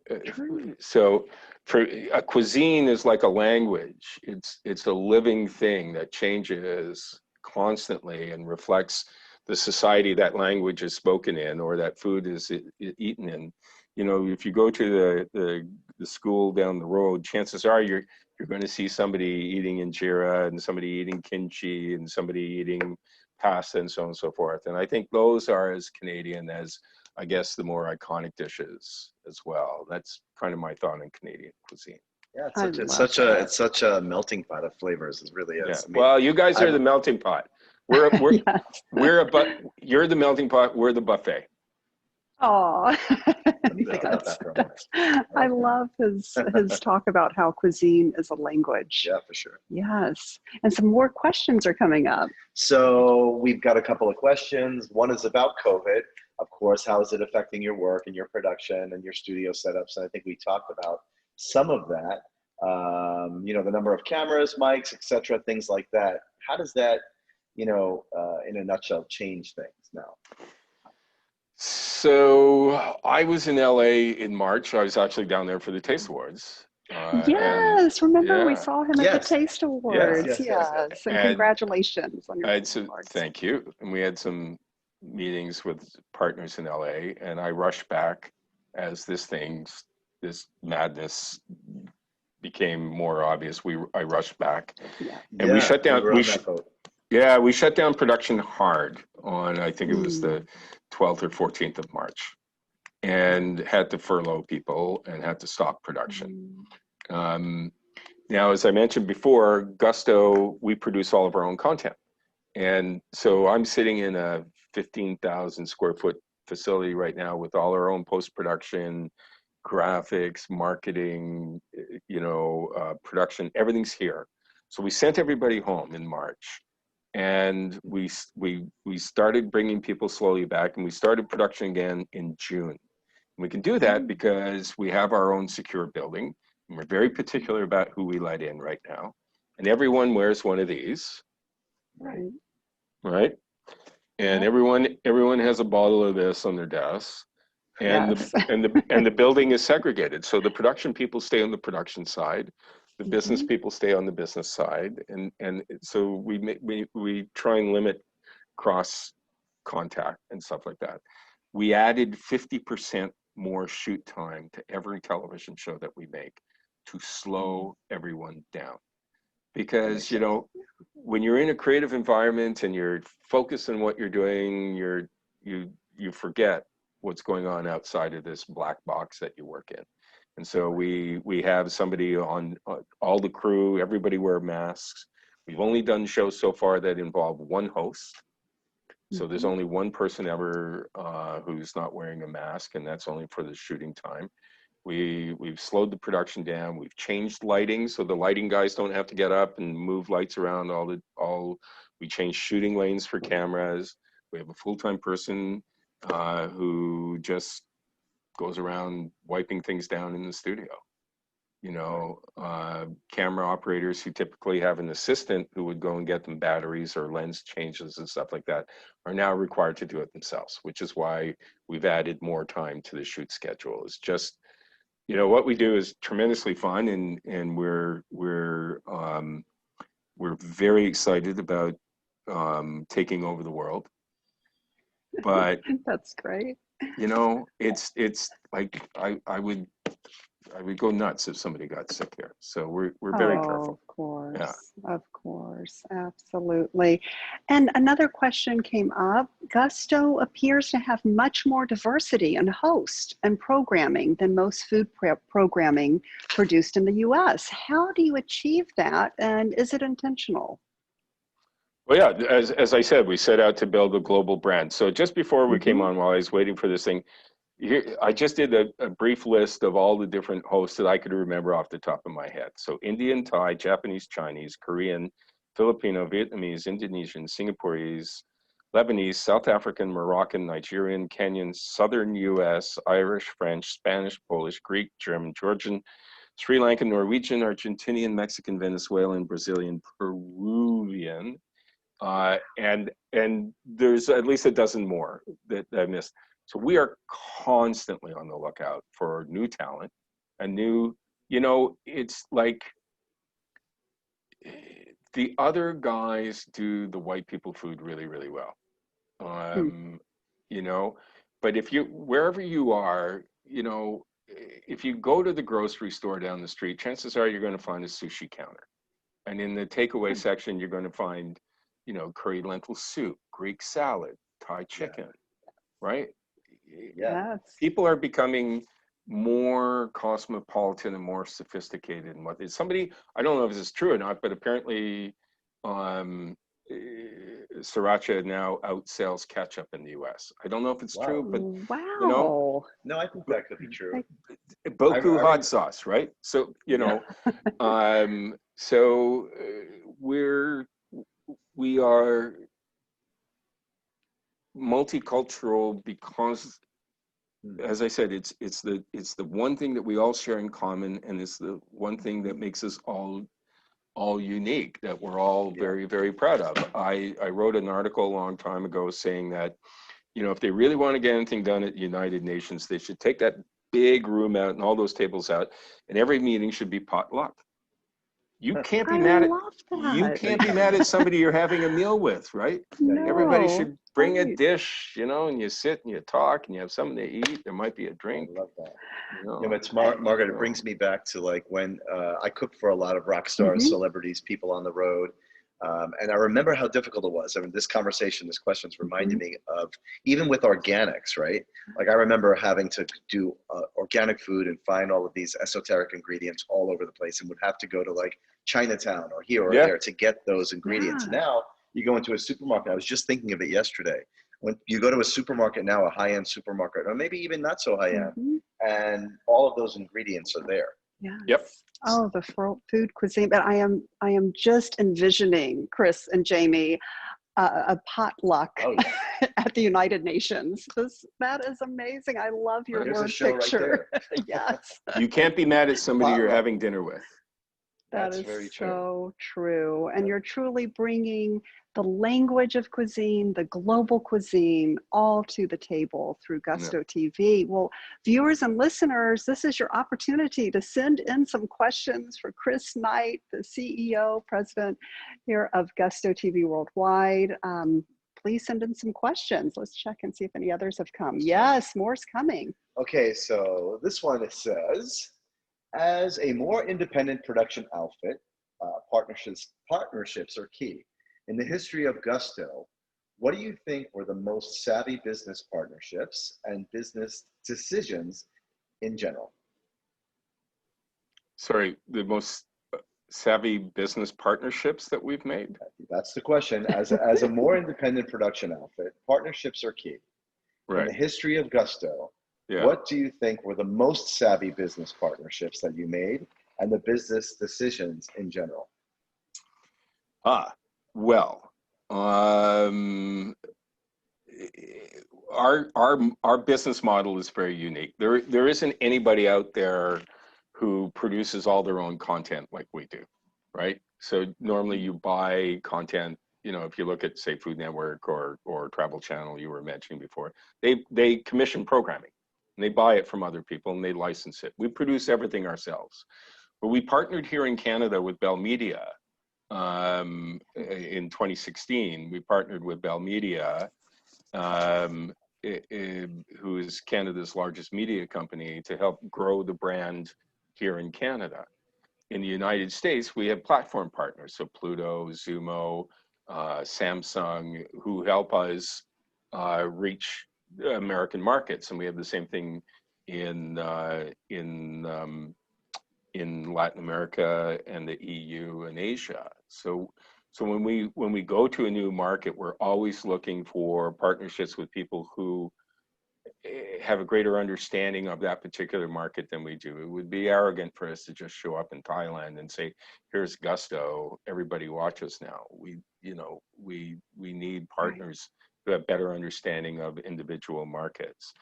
so for a cuisine is like a language. It's a living thing that changes constantly and reflects the society that language is spoken in or that food is eaten in. You know, if you go to the school down the road, chances are you're going to see somebody eating injera and somebody eating kimchi and somebody eating pasta and so on and so forth. And I think those are as Canadian as I guess, the more iconic dishes as well. That's kind of my thought on Canadian cuisine. Yeah, I it's love that. such a melting pot of flavors. It really Yeah. is. I mean, Well, you guys are I've the melting pot. We're Yes. you're the melting pot. We're the buffet. Oh, let me think about that for a moment. I I like that. love his talk about how cuisine is a language. Yeah, for sure. Yes, and some more questions are coming up. So we've got a couple of questions. One is about COVID. Of course, how is it affecting your work and your production and your studio setups? And I think we talked about some of that. You know, the number of cameras, mics, etc., things like that. How does that, in a nutshell, change things now? So I was in LA in March. I was actually down there for the Taste Awards. And Yes, remember we yeah, saw him at the Yes, Taste yes, Awards. yes, yes. Yes, and and congratulations on your I had Taste some, Awards. thank you. And we had some meetings with partners in LA, and I rushed back as this madness became more obvious. I rushed back, Yeah. and we Yeah, shut we down. were on that boat. Yeah, we shut down production hard on, I think it was the Mm. 12th or 14th of March, and had to furlough people and had to stop production. Mm. Um, Now, as I mentioned before, Gusto, we produce all of our own content. And so I'm sitting in a 15,000 square foot facility right now with all our own post-production, graphics, marketing, production, everything's here. So we sent everybody home in March, and we started bringing people slowly back, and we started production again in June. We can do that Mm. because we have our own secure building, and we're very particular about who we let in right now. And everyone wears one of these, Right. right? And Yep. everyone has a bottle of this on their desk, and Yes. the building is segregated. So the production people stay on the production side, the business Mhm. people stay on the business side, and so we try and limit cross contact and stuff like that. We added 50% more shoot time to every television show that we make to slow everyone down. That makes Because, sense. when you're in a creative environment and you're focused on what you're doing, you forget what's going on outside of this black box that you work in. And so we have somebody on all the crew, everybody wear masks. We've only done shows so far that involve one host. So there's Mhm. only one person ever who's not wearing a mask, and that's only for the shooting time. We've slowed the production down. We've changed lighting, so the lighting guys don't have to get up and move lights around. We changed shooting lanes for cameras. We have a full-time person who just goes around wiping things down in the studio. Camera operators who typically have an assistant who would go and get them batteries or lens changes and stuff like that are now required to do it themselves, which is why we've added more time to the shoot schedule. It's just, what we do is tremendously fun, and we're very excited about taking over the world. But That's great. it's like I would go nuts if somebody got sick here. So we're very careful. Yeah. Of course, absolutely. And another question came up. Gusto appears to have much more diversity in host and programming than most food prep programming produced in the US. How do you achieve that? And is it intentional? Well, yeah, as I said, we set out to build a global brand. So just before we came Mhm. on, while I was waiting for this thing, here, I just did a brief list of all the different hosts that I could remember off the top of my head. So Indian, Thai, Japanese, Chinese, Korean, Filipino, Vietnamese, Indonesian, Singaporese, Lebanese, South African, Moroccan, Nigerian, Kenyan, Southern US, Irish, French, Spanish, Polish, Greek, German, Georgian, Sri Lankan, Norwegian, Argentinian, Mexican, Venezuelan, Brazilian, Peruvian, and there's at least a dozen more that I missed. So we are constantly on the lookout for new talent and it's like the other guys do the white people food really, really well. Mm. Um, you know, but wherever you are, if you go to the grocery store down the street, chances are you're going to find a sushi counter. And in the takeaway section, you're going to find, curry lentil soup, Greek salad, Thai Yeah. chicken, right? Yes. people are becoming more cosmopolitan and more sophisticated in what they, somebody, I don't know if this is true or not, but apparently sriracha now outsells ketchup in the US. I don't know if it's true, but you know, Wow. No, I think that could be true. Boku I hot sauce, right? So, you know, so we are multicultural because, as I said, it's the one thing that we all share in common, and it's the one thing that makes us all unique, that we're all very, very proud of. I wrote an article a long time ago saying that, you know, if they really want to get anything done at the United Nations, they should take that big room out and all those tables out, and every meeting should be potluck. You can't be I mad at love you that. can't be mad at somebody you're having a meal with, right? No. Everybody should bring a Right. dish, you know, and you sit and you talk and you have something to eat. There might be a drink. I love that. You know, Yeah, but it's Margaret, it brings me back to like when I cooked for a lot of rock stars, celebrities, people on the road. And I remember how difficult it was. I mean, this conversation, this question's reminded me of even with organics, right? Like I remember having to do organic food and find all of these esoteric ingredients all over the place and would have to go to like Chinatown or here or there to get those ingredients. Yeah. Now you go into a supermarket. I was just thinking of it yesterday. When you go to a supermarket now, a high-end supermarket, or maybe even not so high-end, and all of those ingredients are there. Yes. Yep. Oh, the food cuisine. But I am just envisioning, Chris and Jamie, a potluck at the United Nations. That is amazing. I love your There's word a show picture. right there. Yes. You can't be mad at somebody you're having dinner with. That That's is very true. so true. And you're truly bringing the language of cuisine, the global cuisine, all to the table through Gusto TV. Well, viewers and listeners, this is your opportunity to send in some questions for Chris Knight, the CEO, president here of Gusto TV Worldwide. Please send in some questions. Let's check and see if any others have come. Yes, more's coming. Okay, so this one, it says, as a more independent production outfit, partnerships are key. In the history of Gusto, what do you think were the most savvy business partnerships and business decisions in general? Sorry, the most savvy business partnerships that we've made? That's the question. As a more independent production outfit, partnerships are key. Right. In the history of Gusto, what do you think were the most savvy business partnerships that you made and the business decisions in general? Well, our business model is very unique. There isn't anybody out there who produces all their own content like we do, right? So normally you buy content, you know, if you look at, say, Food Network or Travel Channel you were mentioning before, they commission programming and they buy it from other people and they license it. We produce everything ourselves. But we partnered here in Canada with Bell Media in 2016. We partnered with Bell Media, who is Canada's largest media company, to help grow the brand here in Canada. In the United States, we have platform partners, so Pluto, Zumo, Samsung, who help us reach American markets, and we have the same thing in Latin America and the EU and Asia. So when we go to a new market, we're always looking for partnerships with people who have a greater understanding of that particular market than we do. It would be arrogant for us to just show up in Thailand and say, "Here's Gusto, everybody watch us now." We need partners who have better understanding of individual markets.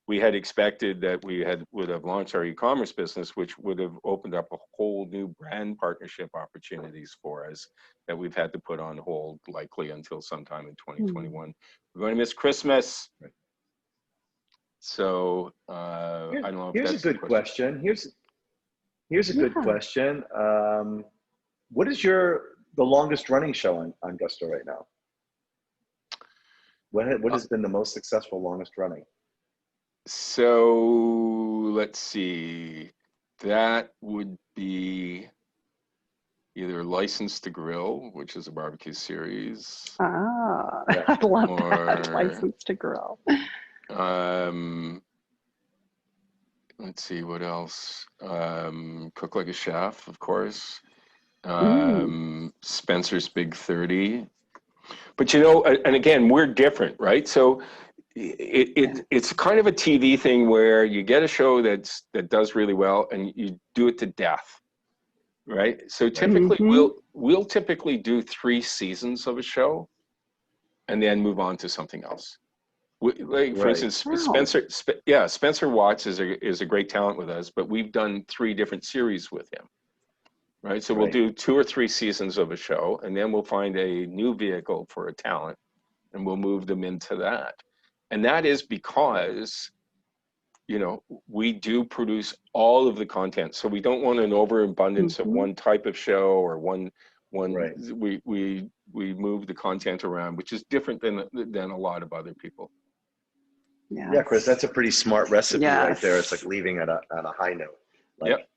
We had expected that we would have launched our e-commerce business, which would have opened up a whole new brand partnership opportunities for us that we've had to put on hold likely until sometime in 2021. We're going to miss Christmas. So I don't know if here's that's a good question. Here's a good question. What is the longest running show on Gusto right now? What has been the most successful, longest running? So let's see. That would be either License to Grill, which is a barbecue series. I love that, License to Grill. Let's see what else. Cook Like a Chef, of course. Spencer's Big 30. But you know, and again, we're different, right? So it's kind of a TV thing where you get a show that does really well and you do it to death, right? So typically we'll typically do 3 seasons of a show and then move on to something else. Like for instance, Wow. Spencer Watts is a great talent with us, but we've done 3 different series with him, right? So we'll do 2 or 3 seasons of a show, and then we'll find a new vehicle for a talent, and we'll move them into that. And that is because, you know, we do produce all of the content, so we don't want an overabundance of one type of show or one. We move the content around, which is different than a lot of other people. Yeah, Chris, that's a pretty smart recipe right there. It's like leaving on a high note, like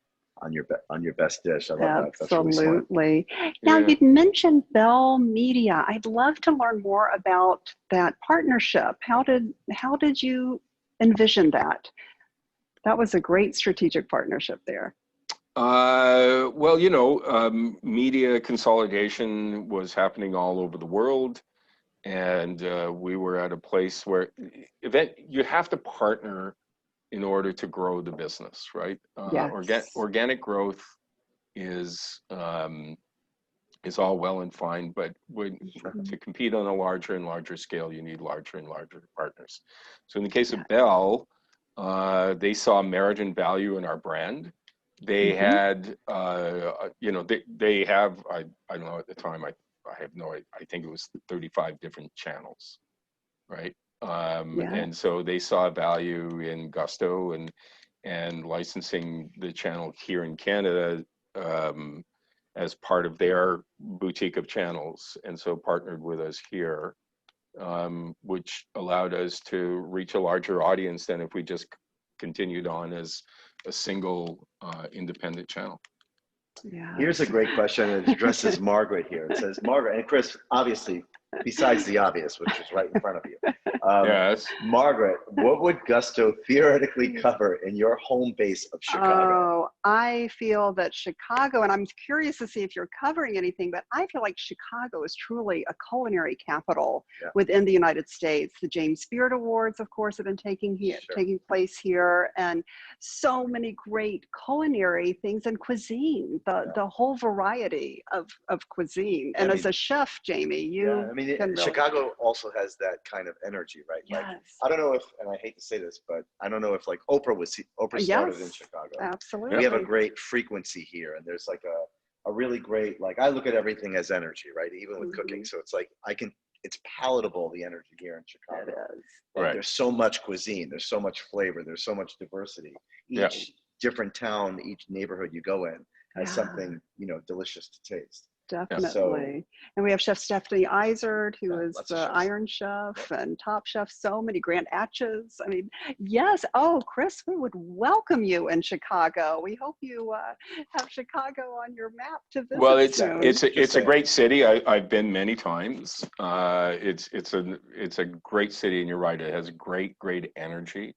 on your best dish. I love that. That's really smart. Absolutely. Now, you'd mentioned Bell Media. I'd love to learn more about that partnership. How did you envision that? That was a great strategic partnership there. Well, you know, media consolidation was happening all over the world. And we were at a place where you have to partner in order to grow the business, right? Organic growth is all well and fine, but to compete on a larger and larger scale, you need larger and larger partners. So in the case of Bell, they saw merit and value in our brand. They had, you know, they have, I don't know at the time, I have no, I think it was 35 different channels, right? And so they saw value in Gusto and licensing the channel here in Canada as part of their boutique of channels, and so partnered with us here, which allowed us to reach a larger audience than if we just continued on as a single independent channel. Here's a great question. It addresses Margaret here. It says, Margaret, and Chris, obviously, besides the obvious, which is right in front of you. Margaret, what would Gusto theoretically cover in your home base of Chicago? Oh, I feel that Chicago, and I'm curious to see if you're covering anything, but I feel like Chicago is truly a culinary capital within the United States. The James Beard Awards, of course, have been taking place here, and so many great culinary things and cuisine, the whole variety of cuisine. And as a chef, Jamie, Chicago also has that kind of energy, right? Yes. Like, I don't know if, and I hate to say this, but I don't know if like Oprah started in Chicago. Absolutely. We have a great frequency here, and there's like a really great, like, I look at everything as energy, right? Even with cooking. So it's like, it's palatable, the energy here in Chicago. It is. Like, there's so much cuisine, there's so much flavor, there's so much diversity. Each different town, each neighborhood you go in has something, you know, delicious to taste. Definitely. And we have Chef Stephanie Izard, who is the Iron Chef and Top Chef, so many Grant Atches. I mean, yes. Oh, Chris, we would welcome you in Chicago. We hope you have Chicago on your map to visit. Well, soon. it's a great city. I've been many times. It's a great city, and you're right. It has great energy.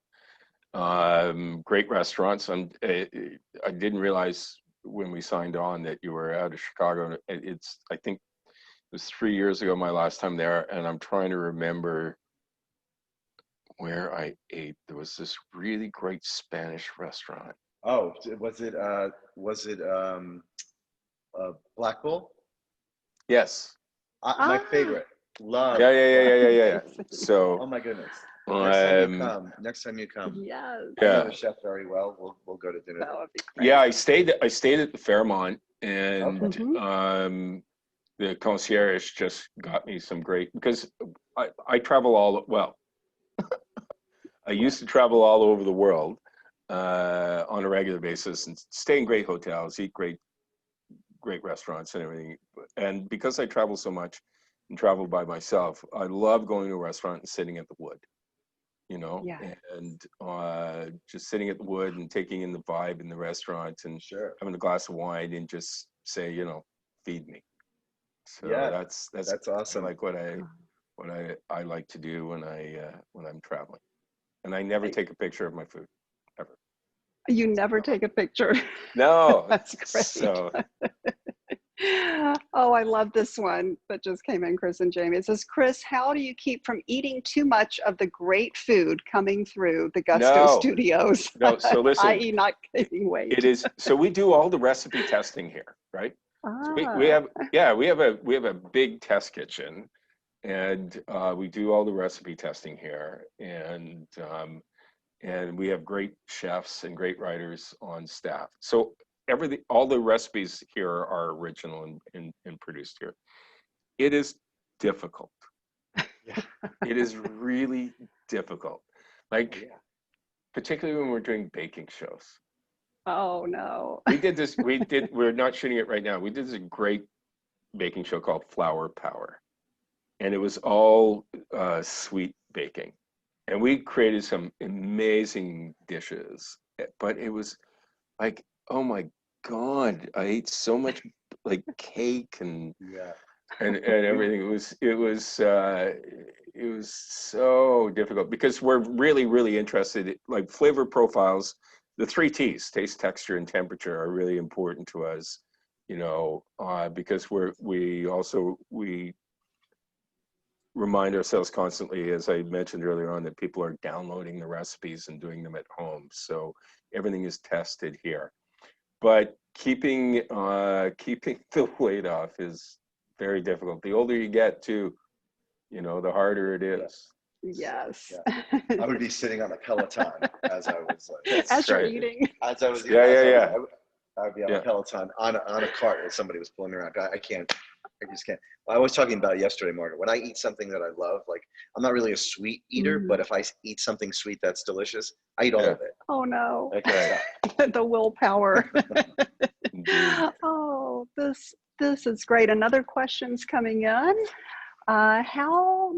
Great restaurants. I didn't realize when we signed on that you were out of Chicago. I think it was 3 years ago, my last time there, and I'm trying to remember where I ate. There was this really great Spanish restaurant. Oh, was it Black Bull? Yes. My favorite. Love. Yeah. So. Oh my goodness. Next time you come. Yes. I know the chef very well. We'll go to dinner. That would be great. Yeah, I stayed at the Fairmont, and the concierge just got me some great, because I travel I used to travel all over the world on a regular basis and stay in great hotels, eat great restaurants and everything. And because I travel so much and travel by myself, I love going to a restaurant and sitting at the wood. You know, and just sitting at the wood and taking in the vibe in the restaurant and having a glass of wine and just say, you know, feed me. So that's awesome. like what I like to do when I'm traveling. and I never take a picture of my food, ever. You never take a picture. No. That's great. So, oh, I love this one that just came in, Chris and Jamie. It says, Chris, how do you keep from eating too much of the great food coming through the Gusto Studios? No, so listen. I.e. not gaining weight. It is, so we do all the recipe testing here, right? So we have a big test kitchen, and we do all the recipe testing here, and we have great chefs and great writers on staff. So all the recipes here are original and produced here. It is difficult. It is really difficult. Like, particularly when we're doing baking shows. Oh no. We're not shooting it right now. We did this great baking show called Flour Power. And it was all sweet baking. And we created some amazing dishes. But it was like, oh my God, I ate so much like cake and everything. It was so difficult because we're really, really interested, like flavor profiles. The 3 T's, taste, texture, and temperature, are really important to us, you know, because we remind ourselves constantly, as I mentioned earlier on, that people are downloading the recipes and doing them at home. So everything is tested here. But keeping the weight off is very difficult. The older you get, too, you know, the harder it is. Yes. Yeah. I would be sitting on a Peloton as I was like, as you're eating. As I was eating. Yeah. I would be on a Peloton on a cart as somebody was pulling me around. I just can't. I was talking about it yesterday, Margaret. When I eat something that I love, like, I'm not really a sweet eater, but if I eat something sweet that's delicious, I eat all of it. Oh no. I can't stop. The willpower. Oh, this is great. Another question's coming in.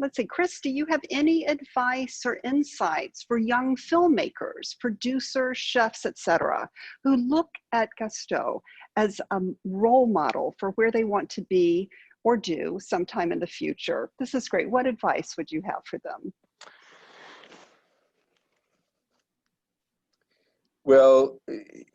Let's see, Chris, do you have any advice or insights for young filmmakers, producers, chefs, etc., who look at Gusto as a role model for where they want to be or do sometime in the future? This is great. What advice would you have for them? Well,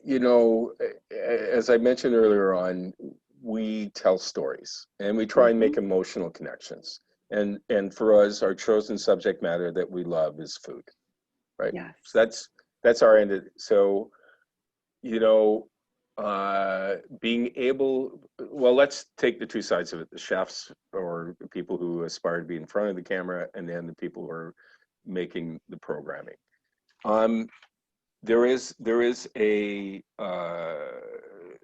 you know, as I mentioned earlier on, we tell stories and we try and make emotional connections. And for us, our chosen subject matter that we love is food, right? Yes. So that's our end. So, you know, being able, well, let's take the two sides of it: the chefs, or the people who aspire to be in front of the camera, and then the people who are making the programming. There is a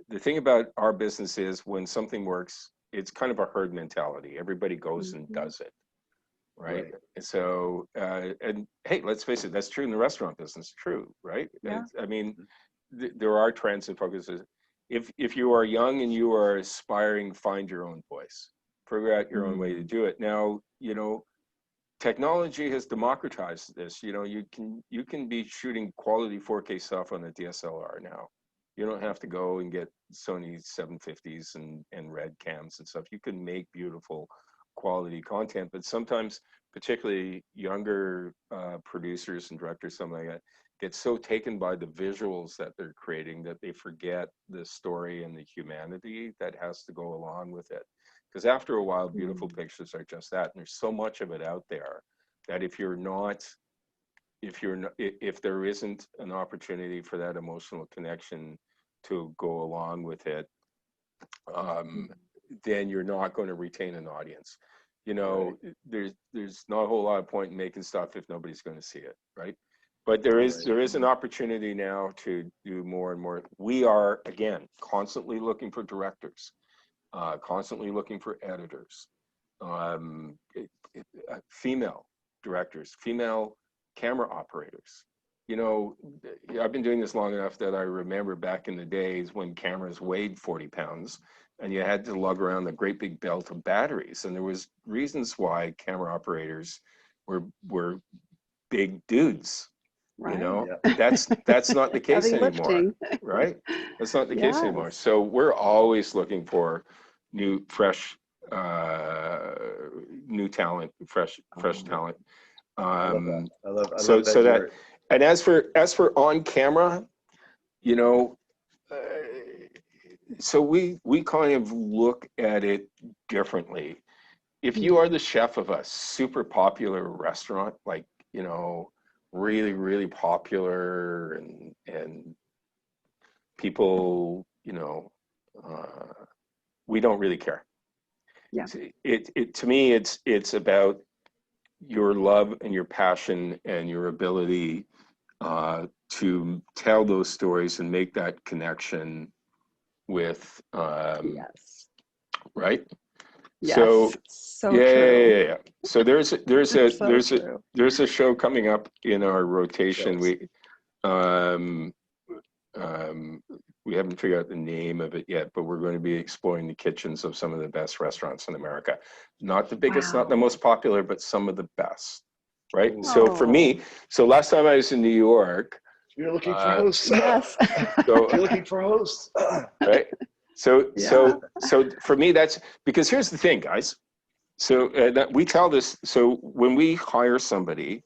the thing about our business is, when something works, it's kind of a herd mentality. Everybody goes and does it, right? So and hey, let's face it, that's true in the restaurant business, true, right? I mean, there are trends and focuses. If you are young and you are aspiring, find your own voice, figure out your own way to do it. Now, you know, technology has democratized this. You know, you can be shooting quality 4K stuff on a DSLR now. You don't have to go and get Sony 750s and red cams and stuff. You can make beautiful quality content, but sometimes, particularly younger producers and directors, something like that, get so taken by the visuals that they're creating that they forget the story and the humanity that has to go along with it. Because after a while, beautiful pictures are just that, and there's so much of it out there that if there isn't an opportunity for that emotional connection to go along with it, then you're not going to retain an audience. You know, there's not a whole lot of point in making stuff if nobody's going to see it, right? But there is an opportunity now to do more and more. We are, again, constantly looking for directors, constantly looking for editors, female directors, female camera operators. You know, I've been doing this long enough that I remember back in the days when cameras weighed 40 pounds and you had to lug around a great big belt of batteries. And there was reasons why camera operators were big dudes. Right. You know, that's not the case anymore, right? That's not the case anymore. So we're always looking for new, fresh, new talent, fresh talent. I love that. I love that. So that, and as for on camera, you know, so we kind of look at it differently. If you are the chef of a super popular restaurant, like, you know, really, really popular, and people, you know, we don't really care. Yeah. It to me, it's about your love and your passion and your ability to tell those stories and make that connection with Yes. right. Yes. So So true. yeah. So there's So true. a show coming up in our rotation. Shows. Um, we haven't figured out the name of it yet, but we're going to be exploring the kitchens of some of the best restaurants in America. Not the biggest, not the Wow. most popular, but some of the best. Right. Ooh. So for Oh, me, so last time I was in New York, You're looking for hosts. yes. so You're looking for hosts. right. So Yeah. for me, that's because here's the thing, guys. So that we tell this. So when we hire somebody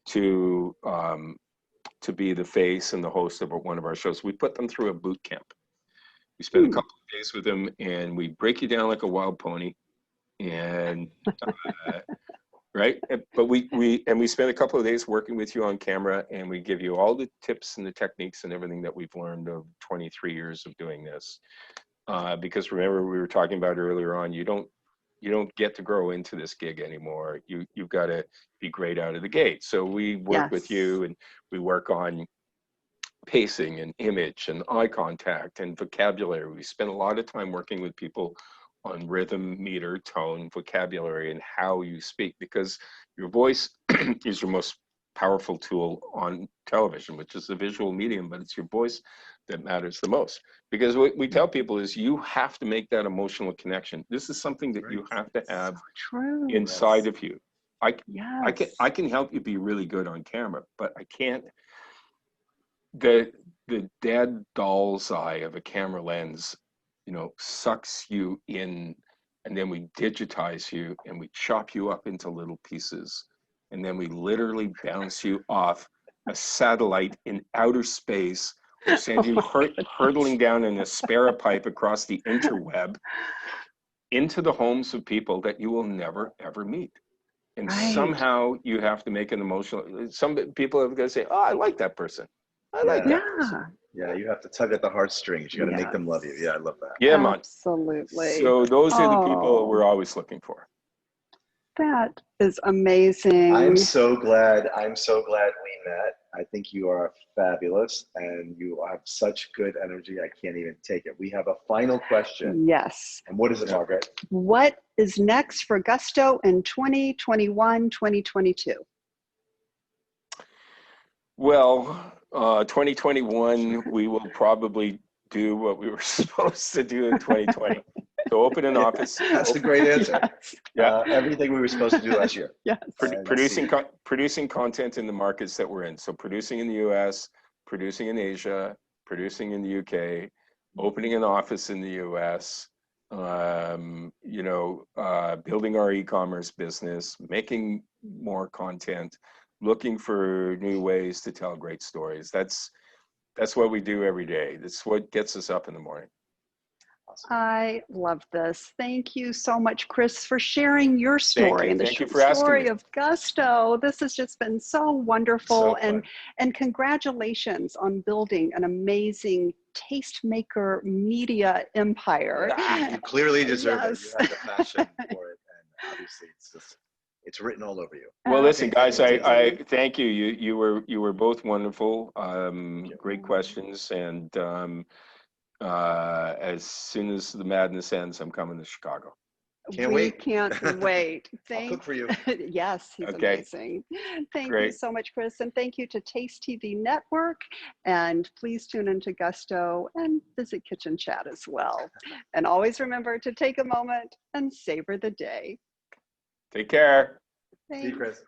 to be the face and the host of one of our shows, we put them through a boot camp. We spend a couple of days with them, and we break you down like a wild pony. And right, but we spend a couple of days working with you on camera, and we give you all the tips and the techniques and everything that we've learned of 23 years of doing this. Because remember, we were talking about earlier on, you don't get to grow into this gig anymore. You've got to be great out of the gate. So we work with you, and we work on pacing and image and eye contact and vocabulary. We spend a lot of time working with people on rhythm, meter, tone, vocabulary, and how you speak, because your voice is your most powerful tool on television, which is a visual medium, but it's your voice that matters the most. Because what we tell people is you have to make that emotional connection. This is something that you have to have True. inside of you. I Yes. can help you be really good on camera, but I can't. The dead doll's eye of a camera lens, you know, sucks you in, and then we digitize you and we chop you up into little pieces, and then we literally bounce you off a satellite in outer space, or send you hurtling down in a Sparrow pipe across the interweb into the homes of people that you will never ever meet. And Right. somehow you have to make an emotional. Some people are going to say, "Oh, I like that person. I like that person." Yeah, you have to tug at the heartstrings. You got to make them love you. Yeah, I love that. Yeah, man. Absolutely. So those are the people we're always looking for. That is amazing. I'm so glad we met. I think you are fabulous, and you have such good energy. I can't even take it. We have a final question. Yes. And what is it, Margaret? What is next for Gusto in 2021, 2022? Well, 2021, we will probably do what we were supposed to do in 2020. So open an office. That's the great answer. Yes. Yeah. Everything we were supposed to do last year. Yes. Producing content in the markets that we're in. So producing in the US, producing in Asia, producing in the UK, opening an office in the US, you know, building our e-commerce business, making more content, looking for new ways to tell great stories. That's what we do every day. That's what gets us up in the morning. Awesome. I love this. Thank you so much, Chris, for sharing your story and the Thank you for asking story me. of Gusto. This has just been so wonderful, So and congratulations on building an amazing tastemaker media empire. You clearly deserve it. Yes. You have the passion for it, and obviously it's written all over you. Well, listen, guys, I Absolutely. thank you. You were both wonderful. Great questions, and as soon as the madness ends, I'm coming to Chicago. Can't We wait. can't wait. I'll cook for you. Yes, he's Okay. amazing. Thank you Great. so much, Chris. And thank you to TasteTV Network. And please tune into Gusto and visit Kitchen Chat as well. And always remember to take a moment and savor the day. Take care. See you, Thanks. Chris.